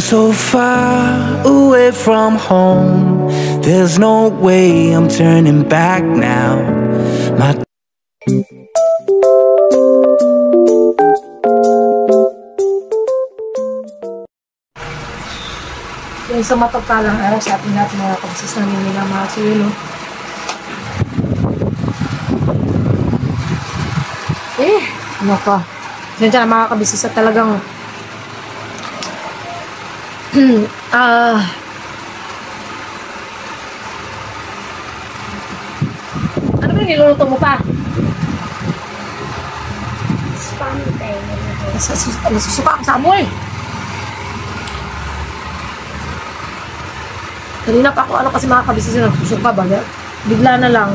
I'm so far away from home. There's no way I'm turning back now. My Yung sa mapagpalang araw sa ating lahat mga kapsis namin nila mga suyulo. Ano ka? Diyan mga kabisnes at talagang ano ba yung niluluto mo pa? Spam tayo. Nasusuka ako sa amoy. Kanina pa ako, ano kasi mga kabisnes nagsusuka ba? Bigla na lang.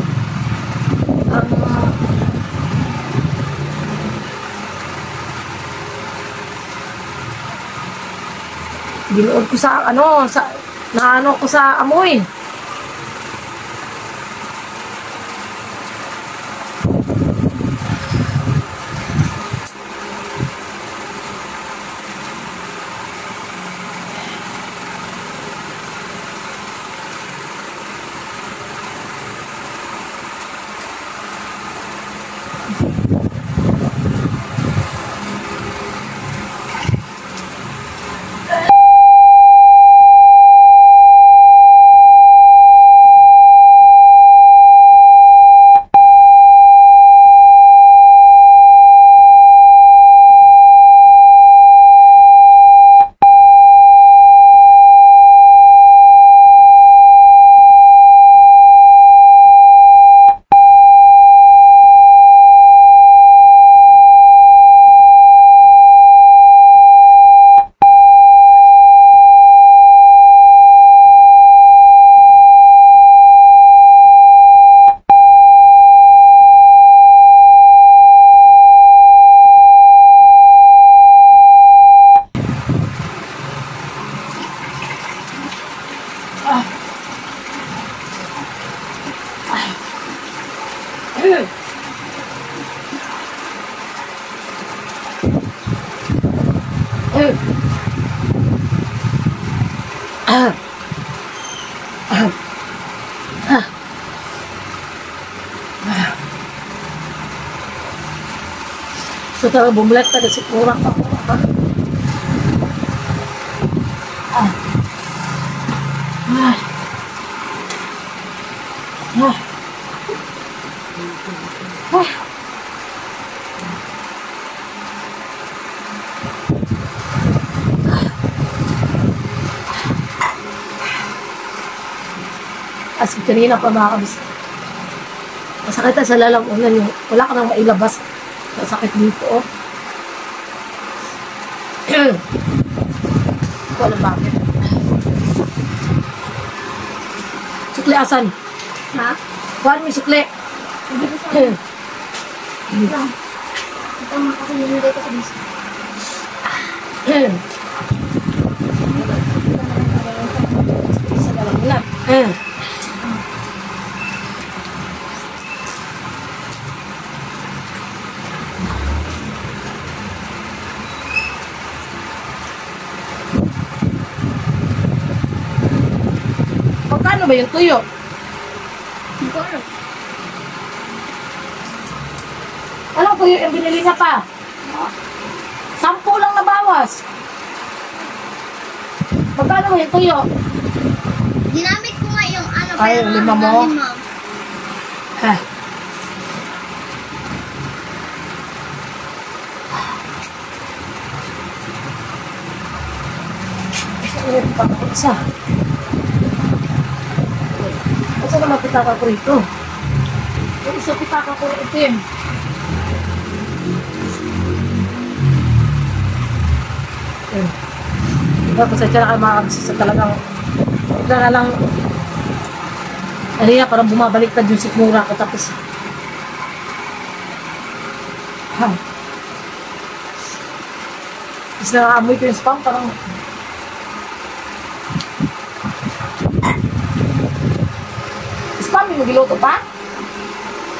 Binuod ko sa, naano ko sa amoy. So tara bumulat ka kasi kurang pa. As kanina pa mga kabis. Masakit na sa lalamunan yung wala ka nang mailabas. Masakit dito, oh. Ito alam bakit. Sukli asan? Ha? Kuhaan mo yung sukli. Hindi ko sa ito mga kasi nilagay ko sa bisa. Sa lalamunan. Magkano ba yung tuyo? Hindi ko alam. Anong tuyo yung binili niya pa? 10 lang na bawas. Magkano ba yung tuyo? Ginamit ko nga yung ano. Ay, pero lima mo? lima. Isa. Kasi naman pitaka ko rito. Yung isa pitaka ko rito yun. Pasensya na kayo mga kabisnes sa talagang bigla na lang kanina parang bumabaliktad yung sikmura ko tapos tapos nakaamoy ko yung spam parang spam yung giluto pa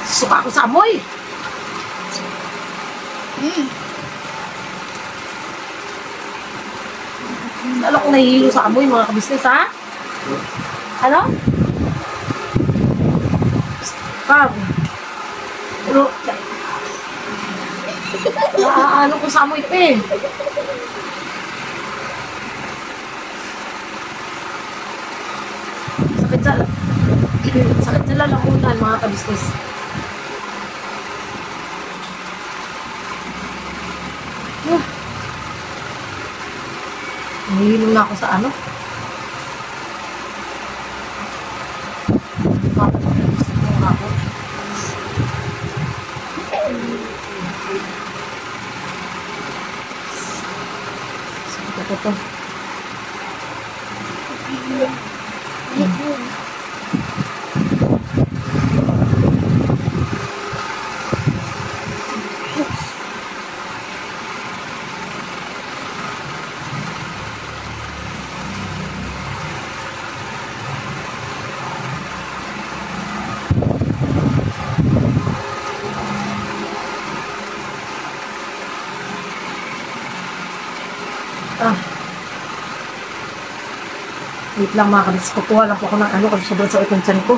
suka ko sa amoy. Lalo kong nahihilo sa amoy, mga kabisnes, ha? Ano? Pag. Pero, ano ko sa amoy ito eh. Sakit sa lalamunan, mga kabisnes. Nahihilo na ako sa ano. Ito. Wait lang mga kabis, kukuha lang po ako ng ano kasi sobrang sakit ng tiyan ko.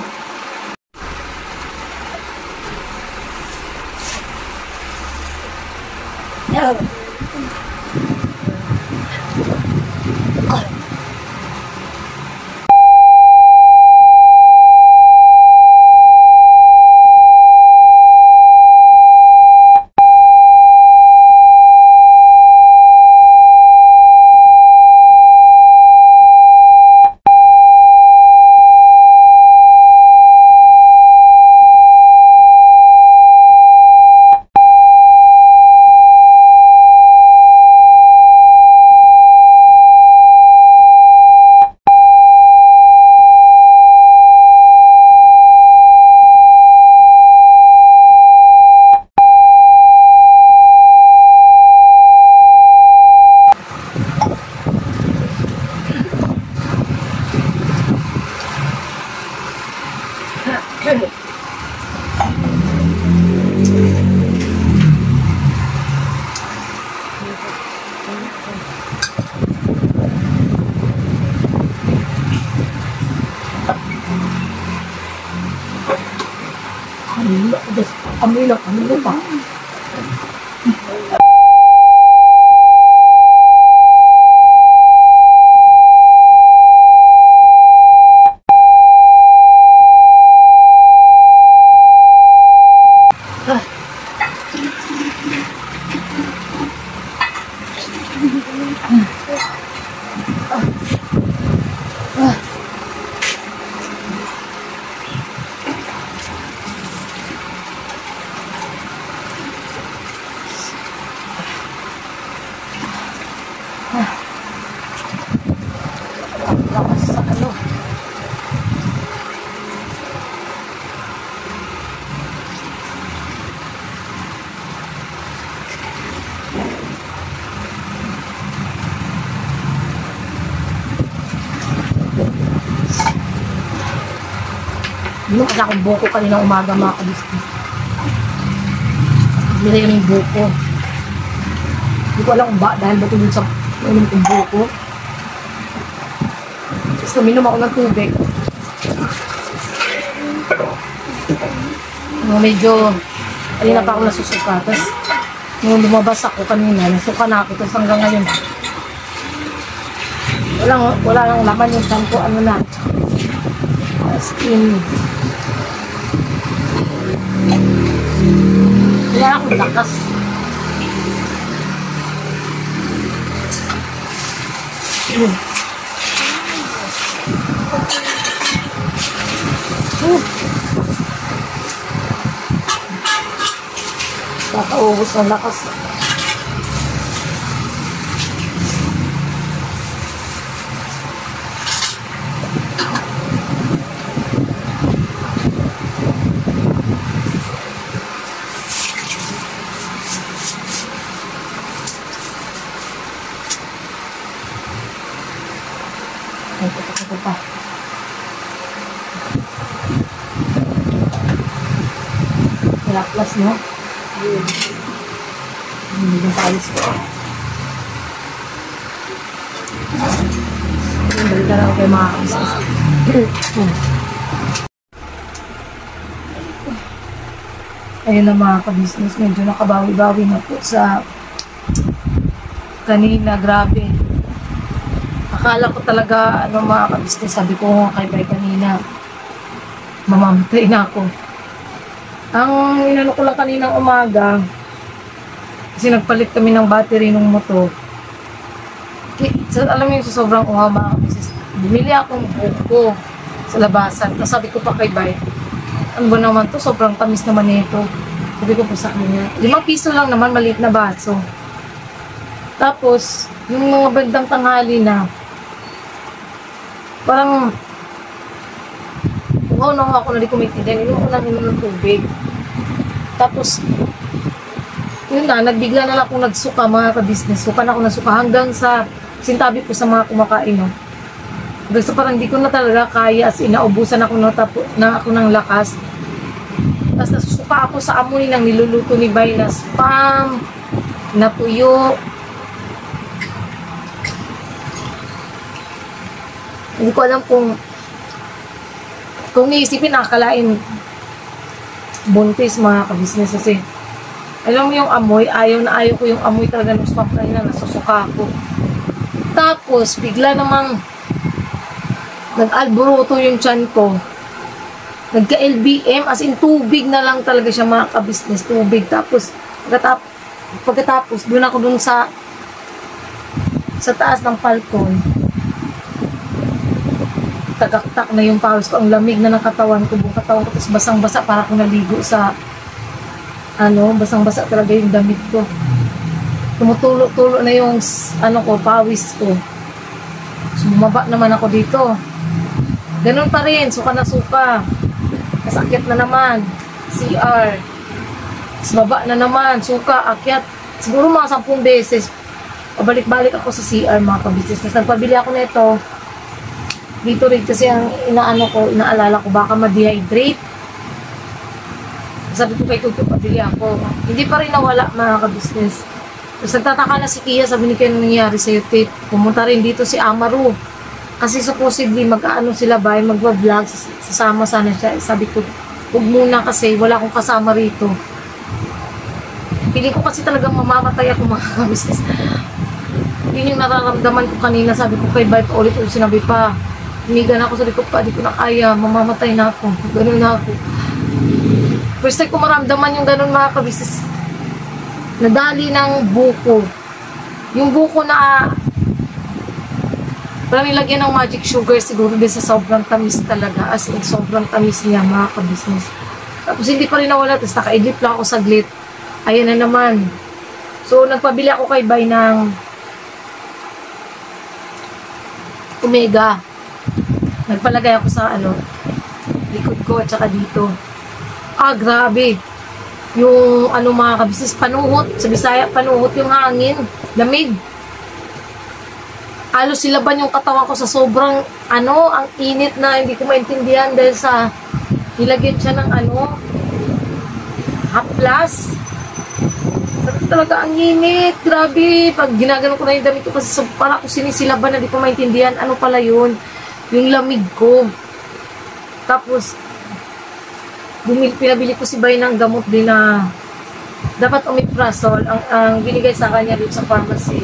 Amoy pa. Lakas sa ano. Binukas akong buko kanina umaga mga kabisnes. Binili ko yung buko. Hindi ko alam kung ba dahil ba tulad sa uminom kong buko. Tapos uminom ako ng tubig. Medyo kanina pa ako nasusuka. Tapos nung lumabas ako kanina, nasuka na ako. Tapos hanggang ngayon wala lang laman yung tiyan ko. Ano na skin. Wala akong lakas. Kakaubos ng lakas. Ito pa. Plus, no? Hindi yung palis ko. Balik na lang kayo mga kabisnes. Ayun na mga kabisnes, medyo nakabawi-bawi na po sa kanina, grabe. Akala ko talaga, mga kabisnes, sabi ko kay Bay kanina, mamamatay na ako. Ang inano ko lang kaninang umaga, kasi nagpalit kami ng battery ng motor. Alam mo yung sa sobrang uhaw mga kabisnes, bumili akong buko sa labasan. Tapos sabi ko pa kay Bay, ano ba naman to? Sobrang tamis naman nito. Sabi ko po sa kanya, 5 piso lang naman, maliit na baso. Tapos, yung mga bandang tanghali na, parang, uhaw na ako na di ko maintindihan. Inom ko lang ng tubig. Tapos, yun na, nagbigla na lang akong nagsuka mga ka-business. Suka na ako nagsuka hanggang sa sintabi ko sa mga kumakain. No? Hanggang sa parang di ko na talaga kaya, as inaubusan ako na ako ng lakas. Tapos nasusuka ako sa amoy ng niluluto ni Bay na spam, na tuyo. Hindi ko alam kung iisipin, nakakalain buntis mga ka-business kasi alam mo yung amoy, ayaw ko yung amoy talaga ng spam kanina, nasusuka ako. Tapos bigla namang nag-alburuto yung tiyan ko. Nagka-LBM, as in tubig na lang talaga siya mga ka-business, tubig. Tapos, pagkatapos, doon ako dun sa taas ng balkon. Tagaktak na yung pawis ko, ang lamig na ng katawan ko, buong katawan ko, tapos basang-basa, para akong naligo sa, basang-basa talaga yung damit ko. Tumutulo-tulo na yung, pawis ko. Sumaba naman ako dito. Ganun pa rin, suka na suka. Akyat na naman, CR. Baba na naman, suka, akyat. Siguro mga 10 beses. Pabalik-balik ako sa CR mga kabisnes. Nagpabili ako nito. Dito rin kasi ang inaalala ko, baka ma-dehydrate. Sabi ko kay Kuya, pabili ako. Hindi pa rin nawala mga kabisnes. Tapos nagtataka na si Kia, sabi ni Kia, ano nangyari sa'yo, Tit? Pumunta rin dito si Amaru. Kasi supposedly, sila ba, magwa-vlog, sasama sana siya. Sabi ko, huwag muna kasi, wala akong kasama rito. Pili ko kasi talagang mamamatay ako mga kabisnes. Yun yung nararamdaman ko kanina, sabi ko kay Bay, ulit-ulit sinabi pa. Hinigan ako, sabi ko pa, di ko na kaya, mamamatay na ako. Ganun na ako. First time ko maramdaman yung ganun mga kabisnes. Nadali ng buko. Yung buko na parang nilagyan ng magic sugar siguro din sa sobrang tamis talaga. As in, sobrang tamis niya mga kabisnes. Tapos hindi pa rin nawala. Tapos nakaidlip lang ako saglit. Ayan na naman. So, nagpabili ako kay Bay ng Omega. Nagpalagay ako sa likod ko at saka dito. Grabe. Yung mga kabisnes, panuhot. Sa Bisaya, panuhot yung hangin. Lamig. Halos silaban yung katawan ko sa sobrang ang init na hindi ko maintindihan dahil sa nilagyan siya ng haplas. Talaga ang init, grabe. Pag ginagano ko na yung damit ko kasi para ko sinisilaban na hindi ko maintindihan ano pala yun, yung lamig ko. Tapos pinabili ko si Bay ng gamot din na dapat omeprazole. Ang binigay sa kanya dito sa pharmacy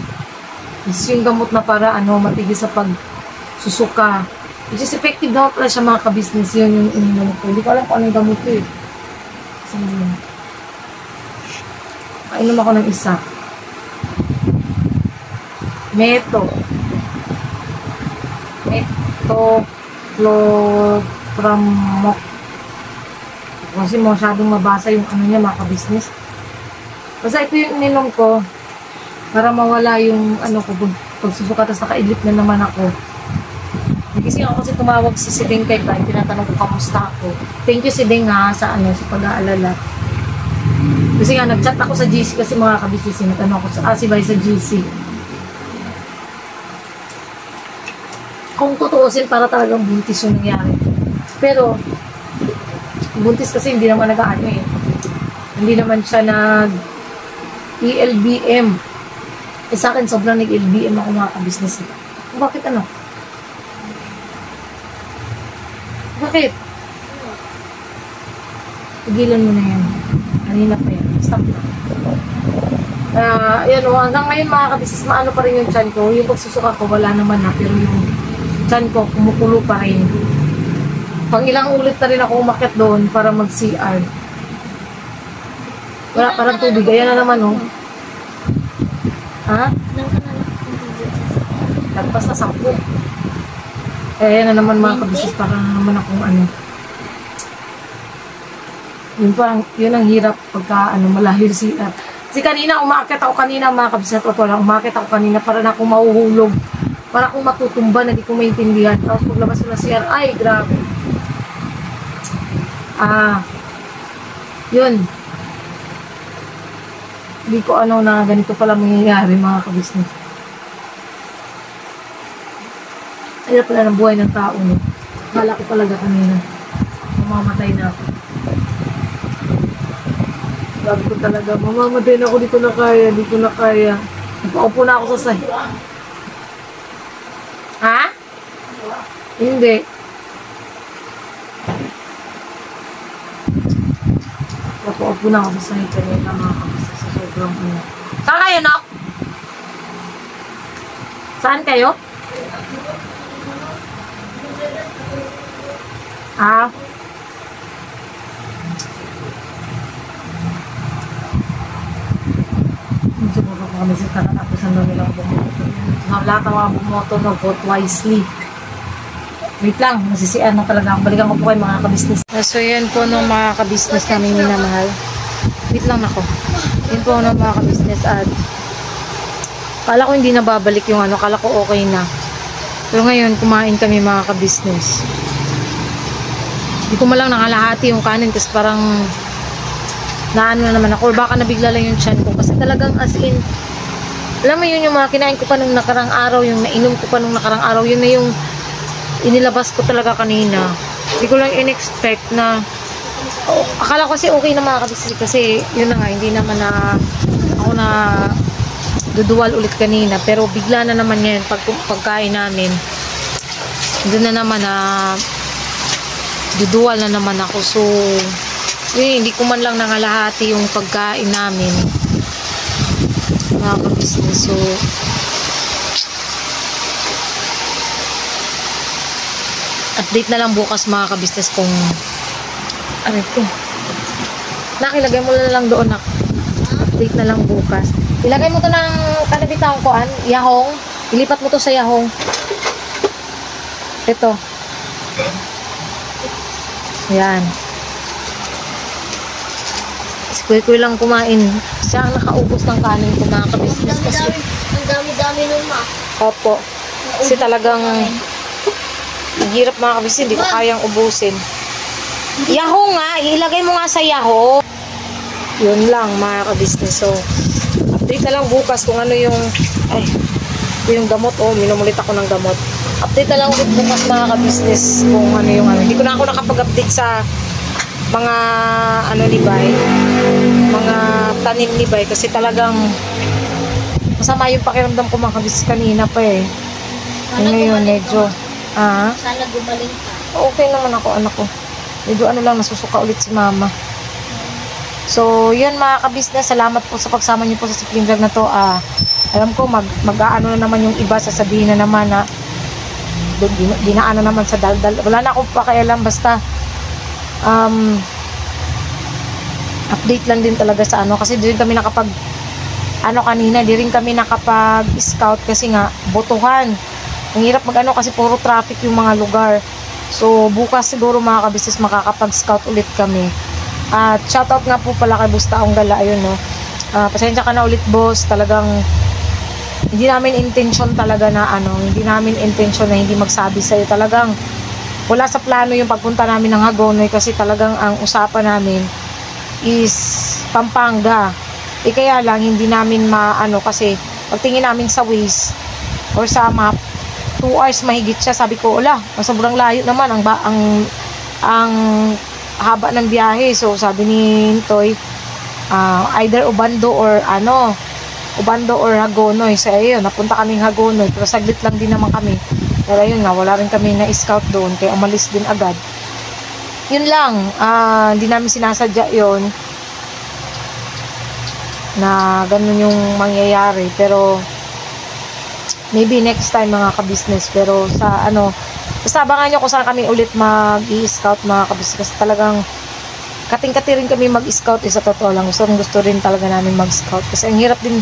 is yung gamot na para matigil sa pagsusuka. Which is effective daw pala siya mga kabisnes. Yun yung ininom ko. Hindi ko alam kung anong gamot ko eh. So, kainom ako ng isa. Metoclopramok. Kasi masyadong mabasa yung niya mga kabisnes. Basta ito yung ininom ko para mawala yung pagsusuka, tapos nakaidlip na naman ako. Kasi ako kasi tumawag si Sideng kay Bay, tinatanong ko kamusta ako. Thank you Sideng sa pag-aalala. Kasi nga nag-chat ako sa GC kasi mga kabisnes, natanong ko si Bay sa GC. Kung tutuusin, para talagang buntis yung nangyari. Pero buntis kasi hindi naman hindi naman siya nag-ELBM. Sa akin, sobrang nag-LBM ako mga kabisnes. Bakit ano? Bakit? Tigilan mo na yan. Kanina pa yan. Stop na. Yan o, hanggang ngayon mga kabisis, maano pa rin yung chan ko. Yung pagsusuka ko, wala naman na. Pero yung chan ko, kumukulo pa rin. Pang ilang ulit na rin ako umakyat doon para mag-CR. Wala parang tubig. Ayan na naman o. Ha? Lagpas na 10. Ayan na naman mga kabisis, para na naman akong ano. Yun ang hirap pagka malayo CR. Kasi kanina, umaakit ako kanina mga kabisat. Umaakit ako kanina para na akong mahuhulog. Para akong matutumba na di ko maintindihan. Tapos paglabas ko na CR, ay grabe. Yun. Hindi ko na ganito pala mangyayari mga kabisnes. Ayun pala ng buhay ng tao. Kala ko talaga kanina. Mamamatay na ako. Sabi ko talaga, mamamatay na ako, di ko na kaya. Nagpaupo na ako sa sahi. Ha? Hindi. Nagpaupo na ako sa sahi kanina mga kapisa sa sobrang ano. Saan kayo, Nok? Saan kayo? Siguro ko kami sa katatapusan na nilang bumoto. Lahat ng mga bumoto na vote wisely. Wait lang, nasisiyan na talaga. Balikan ko po kayo mga kabisnes. So yan po ng mga kabisnes namin minamahal. Wait lang ako. Yan po ng mga kabisnes at kala ko hindi na babalik yung kala ko okay na. Pero ngayon kumain kami mga kabisnes. Hindi ko malang nakalahati yung kanin kasi parang naano na naman ako or baka nabigla lang yung tiyan ko kasi talagang as in alam mo yun yung mga kinain ko pa nung nakarang araw, yung nainom ko pa nung nakarang araw, yun na yung inilabas ko talaga kanina. Hindi ko lang in-expect na akala ko kasi okay na mga kabisnes kasi yun na nga, hindi naman na ako na duduwal ulit kanina pero bigla na naman yan pagkain namin doon na naman na duduwal na naman ako so hindi ko man lang nangalahati yung pagkain namin mga kabisnes. So update na lang bukas mga kabisnes kung ano ito nakilagay mo na lang doon update na lang bukas. Ilagay mo to ng kanabitang koan yahong, ilipat mo to sa yahong ito yan. Kuy-kuy lang kumain. Siya ang nakaubos ng kanin ko mga kabisnes. Ang dami-dami nun ma. Opo. Kasi talagang hirap mga kabisnes. Hindi ko kayang ubusin. Yahoo nga. Ilagay mo nga sa yahoo. Yun lang mga kabisnes. So, update na lang bukas kung ano yung yung gamot. Minumulit ako ng gamot. Update na lang ulit bukas mga kabisnes kung ano yung Hindi ko na ako nakapag-update sa mga ni Bay, mga tanim ni Bay kasi talagang masama yung pakiramdam ko mga kabisnes kanina pa ngayon medyo Sana gumaling ka. okay naman ako anak ko medyo lang nasusuka ulit si mama. So yun mga kabisnes, salamat po sa pagsama niyo po sa Sikling Vlog na to. Alam ko mag-aano na naman yung iba, sasabihin na naman na dinaan na naman sa daldal. Wala na akong pakialam basta update lang din talaga sa kasi di rin kami nakapag kanina, di rin kami nakapag scout kasi nga botohan. Ang hirap kasi puro traffic yung mga lugar. So bukas siguro mga kabisnes makakapag scout ulit kami. At shoutout nga po pala kay Bustaong Gala, ayun pasensya ka na ulit boss, talagang hindi namin intention talaga na hindi namin intention na hindi magsabi sa'yo. Talagang wala sa plano yung pagpunta namin ng Hagonoy kasi talagang ang usapan namin is Pampanga. Kaya lang hindi namin kasi pagtingin namin sa Waze or sa map 2 hours mahigit siya. Sabi ko, sobrang layo naman ang haba ng biyahe. So sabi ni Toy, either Obando or Ubando or Hagonoy. So ayun, napunta kaming Hagonoy, pero saglit lang din naman kami. Pero ayun nga, wala rin kami na-scout doon, kaya umalis din agad. Yun lang, hindi namin sinasadya yun na ganun yung mangyayari, pero maybe next time mga kabisnes. Pero sa basta abangan nyo kung saan kami ulit mag-i-scout mga kabisnes, kasi talagang kating-kati rin kami mag-scout, sa totoo lang. Gusto rin talaga namin mag-scout, kasi ang hirap din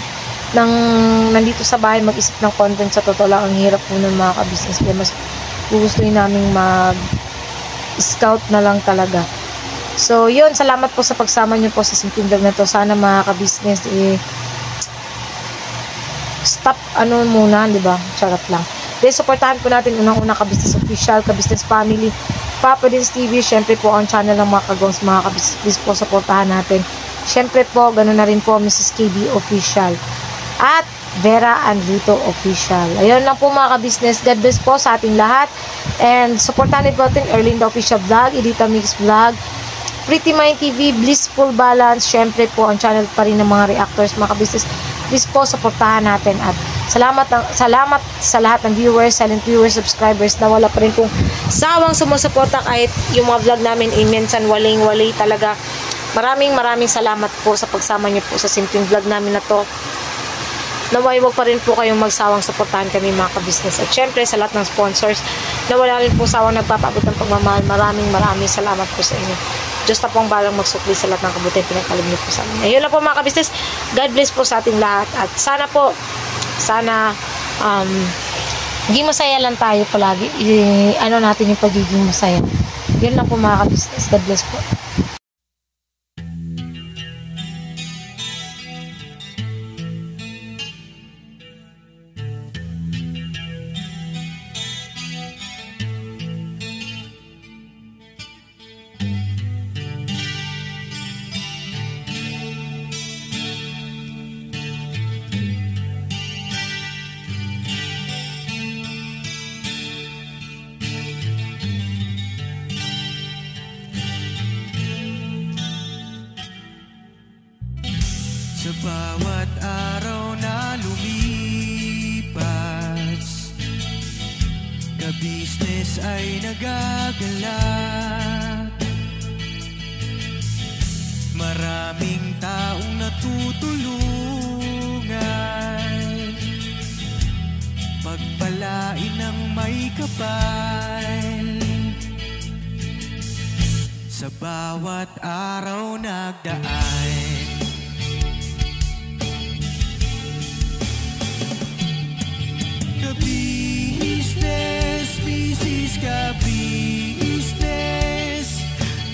nandito sa bahay mag-isip ng content, sa totoo lang. Ang hirap po nun mga kabisnes, kaya mas gugustuhin namin mag-scout na lang talaga. So yun, salamat po sa pagsama nyo po sa simpleng vlog na to. Sana mga kabisnes, stop muna, di ba? Charot lang. Then supportahan po natin unang-una Kabisnes Official, Kabisnes Family, Papa Dins TV, syempre po ang channel ng mga kagongs, mga kabisnes. Please po supportahan natin. Syempre po, ganoon na rin po Mrs. KB Official at Vera Andrito Official. Ayun lang po mga kabisnes. God bless po sa ating lahat. And supportahan din po natin Erlinda Official Vlog, Edita Mix Vlog, Pretty Mind TV, Blissful Balance, syempre po ang channel pa rin ng mga reactors mga kabisnes. Please po supportahan natin, at salamat sa lahat ng viewers, silent viewers, subscribers na wala pa rin pong sawang sumusuporta kahit yung mga vlog namin minsan waling-wali talaga. Maraming salamat po sa pagsama niyo po sa simpleng vlog namin na to. Naway wag pa rin po kayong magsawang suportahan kami mga kabisnes. At syempre sa lahat ng sponsors na wala rin po sawang nagpapaabot ng pagmamahal, maraming salamat po sa inyo. Diyos na po ang balang magsukli sa lahat ng kabutihan pinagkaloob niyo po sa amin. Ayun lang po mga kabisnes. God bless po sa ating lahat. At sana hindi masaya lang tayo palagi. Natin yung pagiging masaya. Yun lang po mga kabisnes. God bless po. Sa bawat araw na lumipas, kabisnes ay nagagalak. Maraming taong natutulungan, pagpalain ng may kapal. Sa bawat araw nagdaan, Kabisnes, Mrs. Kabisnes,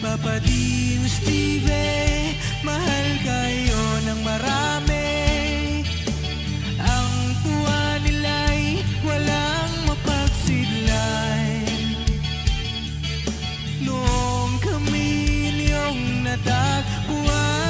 Papa Dins TV, mahal kayo ng marami. Ang tuwa nila'y walang mapagsidlan. Noong kami niyong natagpuan,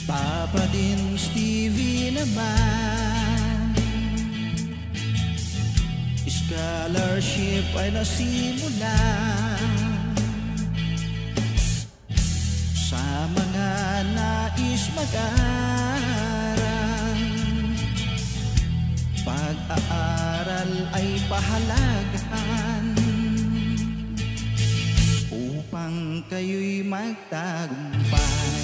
Papa Dins TV naman, scholarship ay nasimulan sa mga nais mag-aral. Pag-aaral ay pahalagahan upang kayo'y magtagumpay.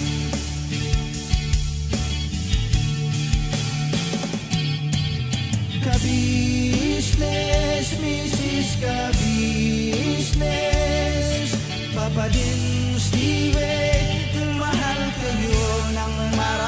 Kabisnes, Mrs. Kabisnes, Papa Dins TV, mahal kayo ng marami.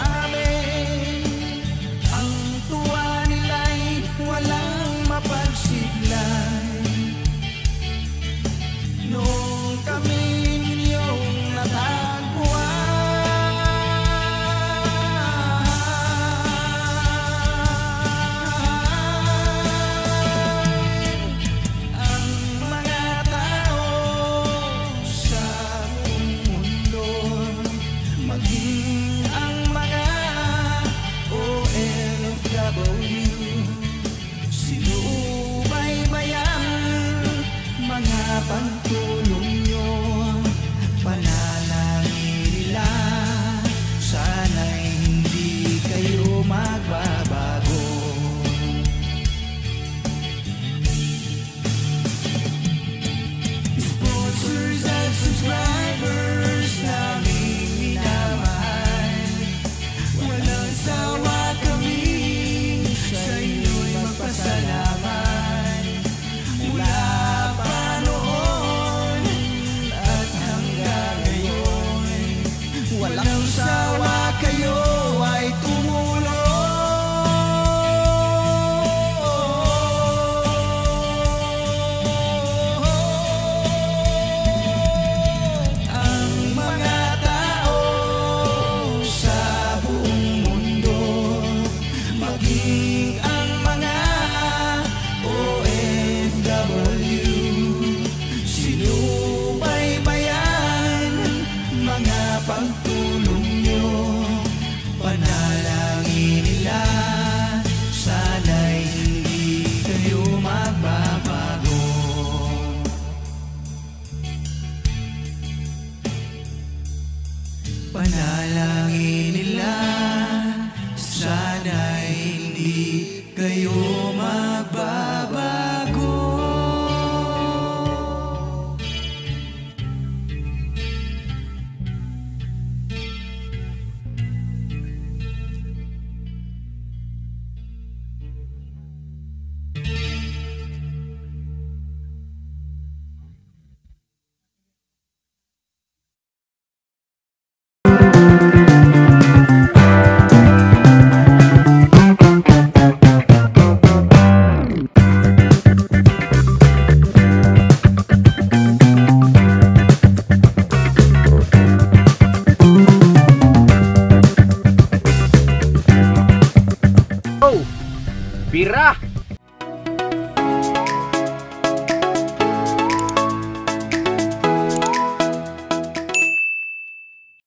Panalangin nila, sana'y hindi kayo